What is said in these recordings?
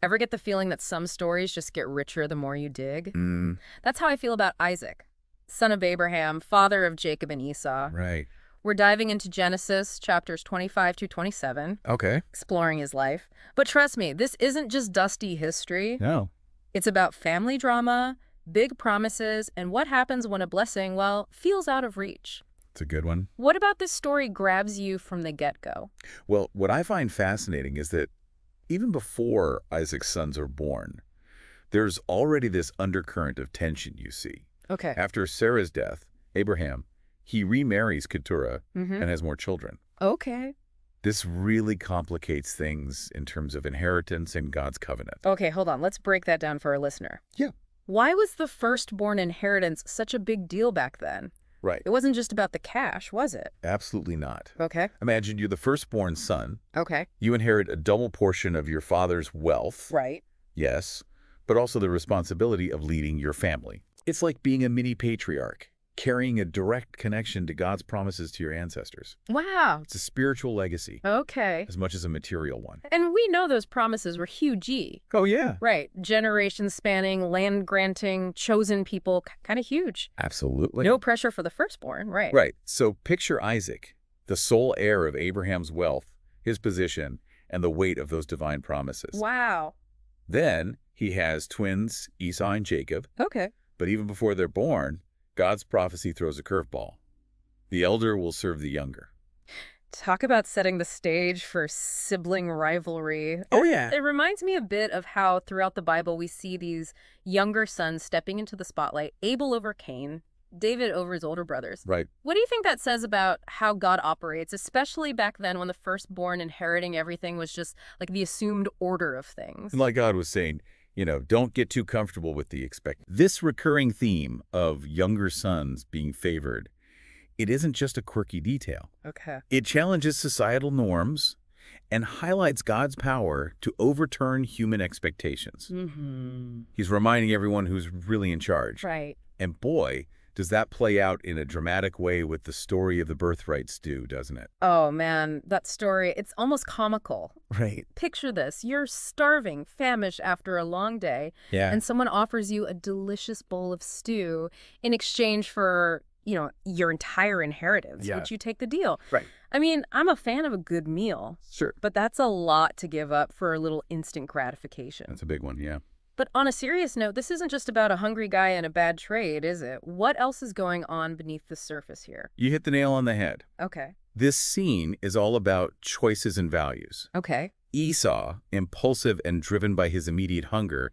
Ever get the feeling that some stories just get richer the more you dig? Mm, That's how I feel about Isaac, son of Abraham, father of Jacob and Esau. right. We're diving into Genesis chapters 25 to 27, Okay. exploring his life. But trust me, this isn't just dusty history. No. It's about family drama, big promises, and what happens when a blessing, well, feels out of reach. It's a good one. What about this story grabs you from the get-go? Well, what I find fascinating is that even before Isaac's sons are born, there's already this undercurrent of tension you see. Okay. After Sarah's death, Abraham, he remarries Keturah Mm-hmm. and has more children. Okay. This really complicates things in terms of inheritance and God's covenant. Okay, hold on. Let's break that down for our listener. Yeah. Why was the firstborn inheritance such a big deal back then? Right. It wasn't just about the cash, was it? Absolutely not. Okay. Imagine you're the firstborn son. Okay. You inherit a double portion of your father's wealth. Right. Yes, but also the responsibility of leading your family. It's like being a mini patriarch, carrying a direct connection to God's promises to your ancestors. Wow. It's a spiritual legacy Okay. as much as a material one. And we know those promises were huge. Oh, yeah. Right. Generations spanning, land granting, chosen people, kind of huge. Absolutely. No pressure for the firstborn, right? Right. So picture Isaac, the sole heir of Abraham's wealth, his position, and the weight of those divine promises. Wow. Then he has twins, Esau and Jacob. Okay. But even before they're born, God's prophecy throws a curveball. The elder will serve the younger. Talk about setting the stage for sibling rivalry. Oh, yeah. It reminds me a bit of how throughout the Bible we see these younger sons stepping into the spotlight, Abel over Cain, David over his older brothers. Right. What do you think that says about how God operates, especially back then when the firstborn inheriting everything was just like the assumed order of things? And like God was saying, don't get too comfortable with the expected. This recurring theme of younger sons being favored, it isn't just a quirky detail. Okay. It challenges societal norms and highlights God's power to overturn human expectations. Mm-hmm. He's reminding everyone who's really in charge. Right. And boy, does that play out in a dramatic way with the story of the birthright stew, doesn't it? Oh, man, that story, it's almost comical. Right. Picture this. You're starving, famished after a long day, Yeah. and someone offers you a delicious bowl of stew in exchange for, your entire inheritance. Yeah. Would you take the deal? Right. I mean, I'm a fan of a good meal, Sure. but that's a lot to give up for a little instant gratification. That's a big one, yeah. But on a serious note, this isn't just about a hungry guy and a bad trade, is it? What else is going on beneath the surface here? You hit the nail on the head. Okay. This scene is all about choices and values. Okay. Esau, impulsive and driven by his immediate hunger,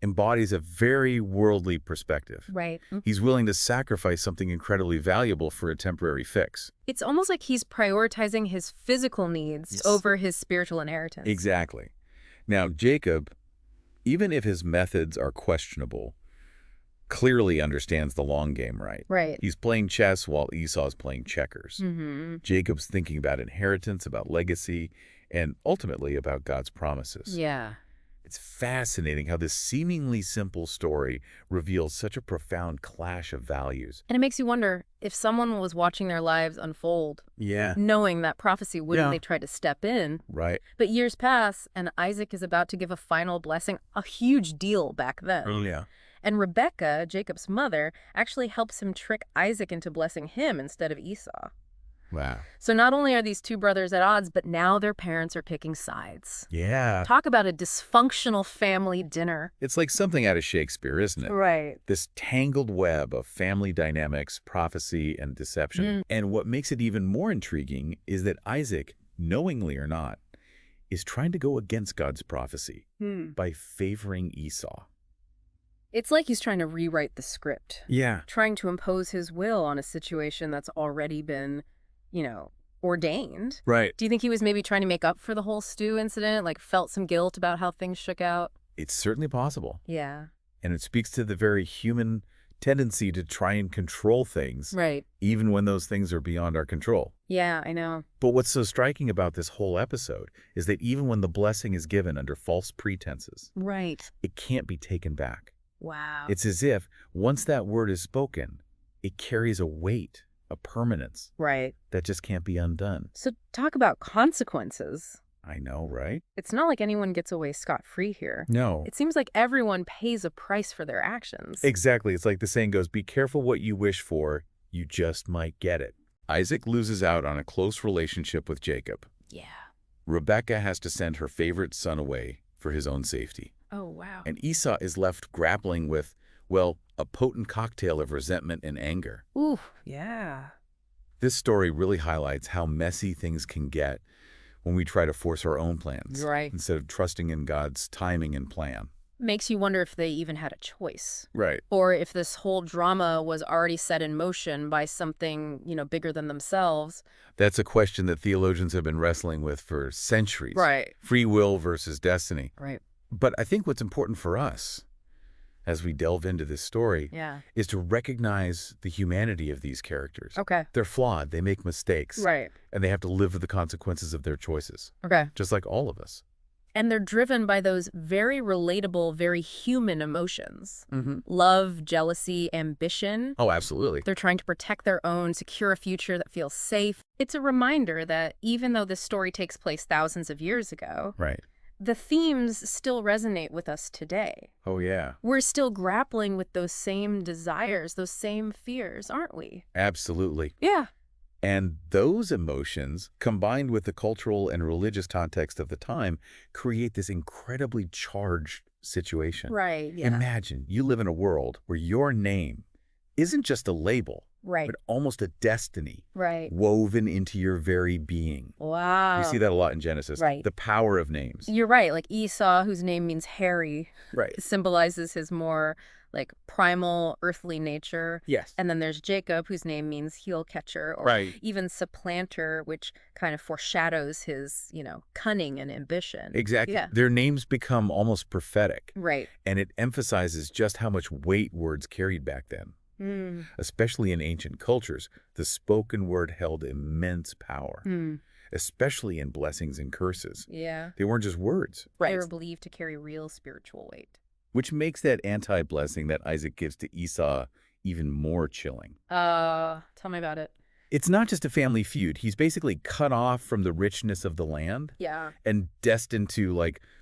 embodies a very worldly perspective. Right. He's willing to sacrifice something incredibly valuable for a temporary fix. It's almost like he's prioritizing his physical needs Yes. over his spiritual inheritance. Exactly. Now, Jacob, even if his methods are questionable, clearly understands the long game, right? Right. He's playing chess while Esau's playing checkers. Mm-hmm. Jacob's thinking about inheritance, about legacy, and ultimately about God's promises. Yeah. It's fascinating how this seemingly simple story reveals such a profound clash of values. And it makes you wonder if someone was watching their lives unfold, Yeah. knowing that prophecy, wouldn't Yeah. they try to step in? Right. But years pass, and Isaac is about to give a final blessing, a huge deal back then. Oh, yeah. And Rebekah, Jacob's mother, actually helps him trick Isaac into blessing him instead of Esau. Wow. So not only are these two brothers at odds, but now their parents are picking sides. Yeah. Talk about a dysfunctional family dinner. It's like something out of Shakespeare, isn't it? Right. This tangled web of family dynamics, prophecy, and deception. And what makes it even more intriguing is that Isaac, knowingly or not, is trying to go against God's prophecy by favoring Esau. It's like he's trying to rewrite the script, Yeah. trying to impose his will on a situation that's already been, ordained. Right. Do you think he was maybe trying to make up for the whole stew incident, like felt some guilt about how things shook out? It's certainly possible. Yeah. And it speaks to the very human tendency to try and control things, Right. even when those things are beyond our control. Yeah, I know. But what's so striking about this whole episode is that even when the blessing is given under false pretenses, Right. it can't be taken back. Wow. It's as if once that word is spoken, it carries a weight, a permanence right. that just can't be undone. So talk about consequences. I know, right? It's not like anyone gets away scot-free here. No. It seems like everyone pays a price for their actions. Exactly. It's like the saying goes, be careful what you wish for, you just might get it. Isaac loses out on a close relationship with Jacob. Yeah. Rebekah has to send her favorite son away for his own safety. Oh, wow. And Esau is left grappling with, well, a potent cocktail of resentment and anger. Ooh, yeah. This story really highlights how messy things can get when we try to force our own plans Right. instead of trusting in God's timing and plan. Makes you wonder if they even had a choice. Right. Or if this whole drama was already set in motion by something, bigger than themselves. That's a question that theologians have been wrestling with for centuries. Right. Free will versus destiny. Right. But I think what's important for us as we delve into this story Yeah. is to recognize the humanity of these characters. Okay. They're flawed, they make mistakes, Right. and they have to live with the consequences of their choices, Okay. just like all of us. And they're driven by those very relatable, very human emotions. Mm-hmm. Love, jealousy, ambition. Oh, absolutely. They're trying to protect their own, secure a future that feels safe. It's a reminder that even though this story takes place thousands of years ago, Right. the themes still resonate with us today. Oh, yeah. We're still grappling with those same desires, those same fears, aren't we? Absolutely. Yeah. And those emotions, combined with the cultural and religious context of the time, create this incredibly charged situation. Right, yeah. Imagine you live in a world where your name isn't just a label, Right, but almost a destiny right. woven into your very being. Wow. You see that a lot in Genesis. Right. The power of names. You're right. Like Esau, whose name means hairy, Right. symbolizes his more like primal earthly nature. Yes. And then there's Jacob, whose name means heel catcher, or Right. even supplanter, which kind of foreshadows his, cunning and ambition. Exactly. Yeah. Their names become almost prophetic, Right. and it emphasizes just how much weight words carried back then. Mm. Especially in ancient cultures, the spoken word held immense power, Mm. especially in blessings and curses. Yeah. They weren't just words, They were believed to carry real spiritual weight. which makes that anti-blessing that Isaac gives to Esau even more chilling. Tell me about it. It's not just a family feud. He's basically cut off from the richness of the land Yeah. and destined to,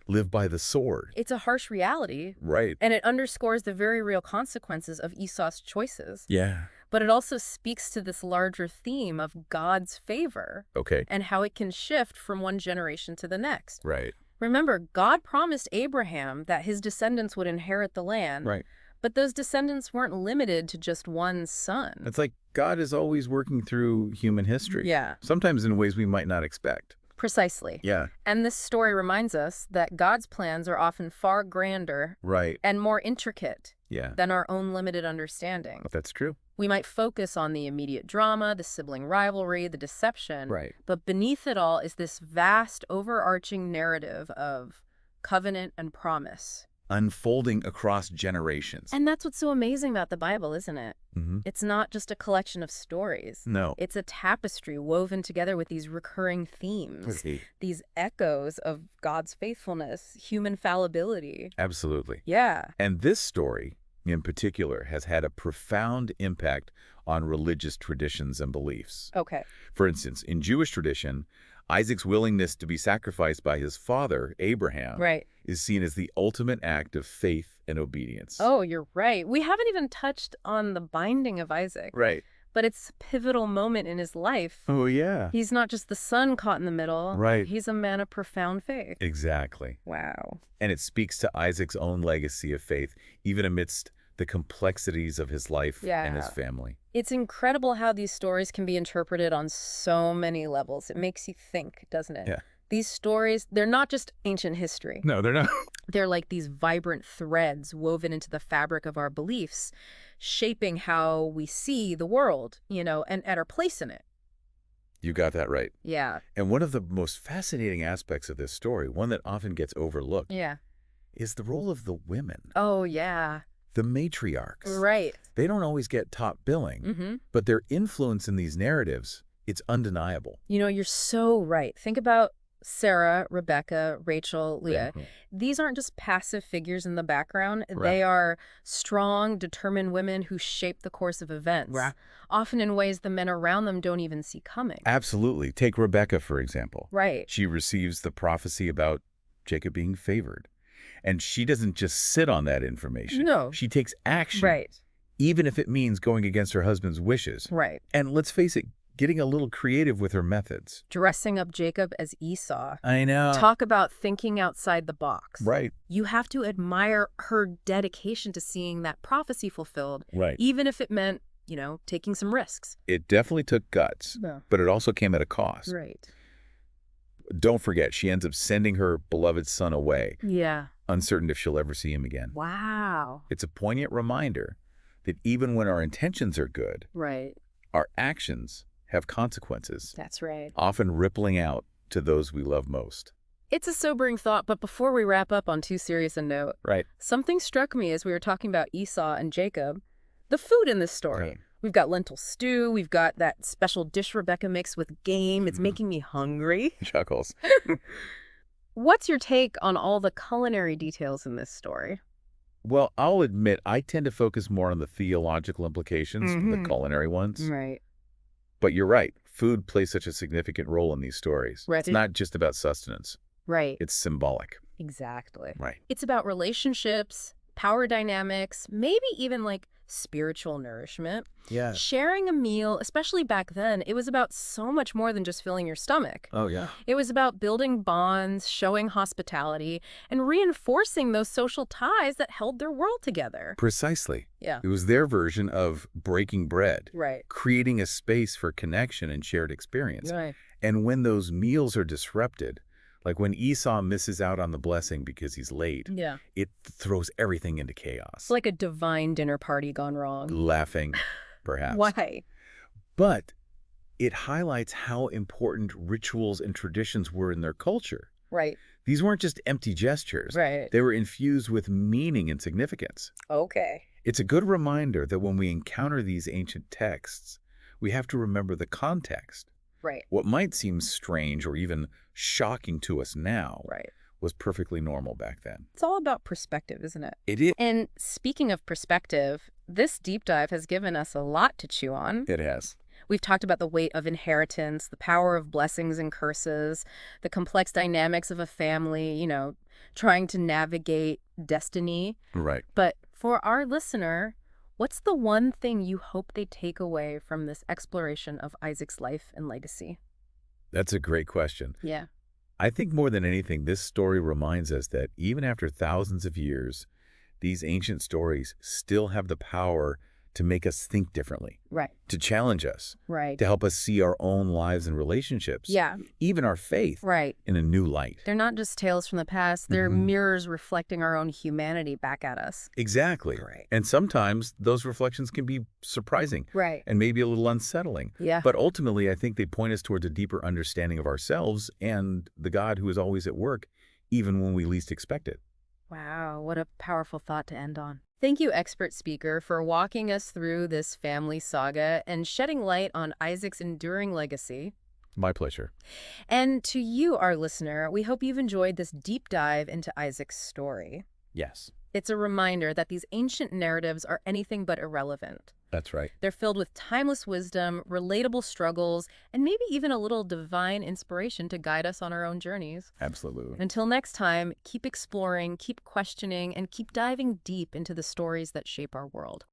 live by the sword. It's a harsh reality, Right. and it underscores the very real consequences of Esau's choices. Yeah. But it also speaks to this larger theme of God's favor Okay. and how it can shift from one generation to the next. Right. Remember, God promised Abraham that his descendants would inherit the land, Right. but those descendants weren't limited to just one son. It's like God is always working through human history. Yeah, Sometimes in ways we might not expect. precisely. Yeah. And this story reminds us that God's plans are often far grander Right. and more intricate Yeah. than our own limited understanding. That's true. We might focus on the immediate drama, the sibling rivalry, the deception, Right. but beneath it all is this vast, overarching narrative of covenant and promise. Unfolding across generations. And that's what's so amazing about the Bible, isn't it? Mm-hmm. It's not just a collection of stories. No. It's a tapestry woven together with these recurring themes, these echoes of God's faithfulness, human fallibility. Absolutely. Yeah. And this story, in particular, has had a profound impact on religious traditions and beliefs. Okay. For instance, in Jewish tradition, Isaac's willingness to be sacrificed by his father, Abraham, Right. is seen as the ultimate act of faith and obedience. Oh, you're right. We haven't even touched on the binding of Isaac, Right. but it's a pivotal moment in his life. Oh, yeah. He's not just the son caught in the middle. Right. He's a man of profound faith. Exactly. Wow. And it speaks to Isaac's own legacy of faith, even amidst the complexities of his life and his Yeah. family. It's incredible how these stories can be interpreted on so many levels. It makes you think, doesn't it? Yeah. These stories, they're not just ancient history. No, they're not. They're like these vibrant threads woven into the fabric of our beliefs, shaping how we see the world, and our place in it. You got that right. Yeah. And one of the most fascinating aspects of this story, one that often gets overlooked, Yeah. is the role of the women, Oh, yeah. the matriarchs. Right. They don't always get top billing, Mm-hmm. but their influence in these narratives, it's undeniable. You're so right. Think about Sarah, Rebecca, Rachel, Leah, Right. these aren't just passive figures in the background. Right. They are strong, determined women who shape the course of events, Right. often in ways the men around them don't even see coming. Absolutely. Take Rebecca, for example. Right. She receives the prophecy about Jacob being favored. And she doesn't just sit on that information. No. She takes action. Right. Even if it means going against her husband's wishes. Right. And let's face it, getting a little creative with her methods. Dressing up Jacob as Esau. I know. Talk about thinking outside the box. Right. You have to admire her dedication to seeing that prophecy fulfilled, Right. even if it meant, taking some risks. It definitely took guts, Yeah. but it also came at a cost. Right. Don't forget, she ends up sending her beloved son away, Yeah. uncertain if she'll ever see him again. Wow. It's a poignant reminder that even when our intentions are good, Right. our actions have consequences, That's right. often rippling out to those we love most. It's a sobering thought, but before we wrap up on too serious a note, Right. something struck me as we were talking about Esau and Jacob. The food in this story. Right. We've got lentil stew. We've got that special dish Rebecca makes with game. It's making me hungry. Chuckles. What's your take on all the culinary details in this story? Well, I'll admit I tend to focus more on the theological implications, the Mhm. culinary ones. Right. But you're right. Food plays such a significant role in these stories. Right. It's not just about sustenance. Right. It's symbolic. Exactly. Right. It's about relationships, power dynamics, maybe even spiritual nourishment. Yeah. Sharing a meal, especially back then, it was about so much more than just filling your stomach. Oh, yeah. It was about building bonds, showing hospitality, and reinforcing those social ties that held their world together. Precisely. Yeah. It was their version of breaking bread, Right. creating a space for connection and shared experience. Right. And when those meals are disrupted, like when Esau misses out on the blessing because he's late, Yeah. it throws everything into chaos. It's like a divine dinner party gone wrong. Laughing, perhaps. Why? But it highlights how important rituals and traditions were in their culture. Right. These weren't just empty gestures. Right. They were infused with meaning and significance. Okay. It's a good reminder that when we encounter these ancient texts, we have to remember the context. Right. What might seem strange or even shocking to us now Right. was perfectly normal back then. It's all about perspective, isn't it? It is. And speaking of perspective, this deep dive has given us a lot to chew on. It has. We've talked about the weight of inheritance, the power of blessings and curses, the complex dynamics of a family, trying to navigate destiny. Right. But for our listener, what's the one thing you hope they take away from this exploration of Isaac's life and legacy? That's a great question. Yeah. I think more than anything, this story reminds us that even after thousands of years, these ancient stories still have the power to make us think differently, Right. to challenge us, Right. to help us see our own lives and relationships, Yeah. even our faith, Right. in a new light. They're not just tales from the past. They're Mhm. mirrors reflecting our own humanity back at us. Exactly. Right. And sometimes those reflections can be surprising Right. and maybe a little unsettling. Yeah. But ultimately, I think they point us towards a deeper understanding of ourselves and the God who is always at work, even when we least expect it. Wow, what a powerful thought to end on. Thank you, expert speaker, for walking us through this family saga and shedding light on Isaac's enduring legacy. My pleasure. And to you, our listener, we hope you've enjoyed this deep dive into Isaac's story. Yes, It's a reminder that these ancient narratives are anything but irrelevant. that's right. They're filled with timeless wisdom, relatable struggles, and maybe even a little divine inspiration to guide us on our own journeys. Absolutely. Until next time, keep exploring, keep questioning, and keep diving deep into the stories that shape our world.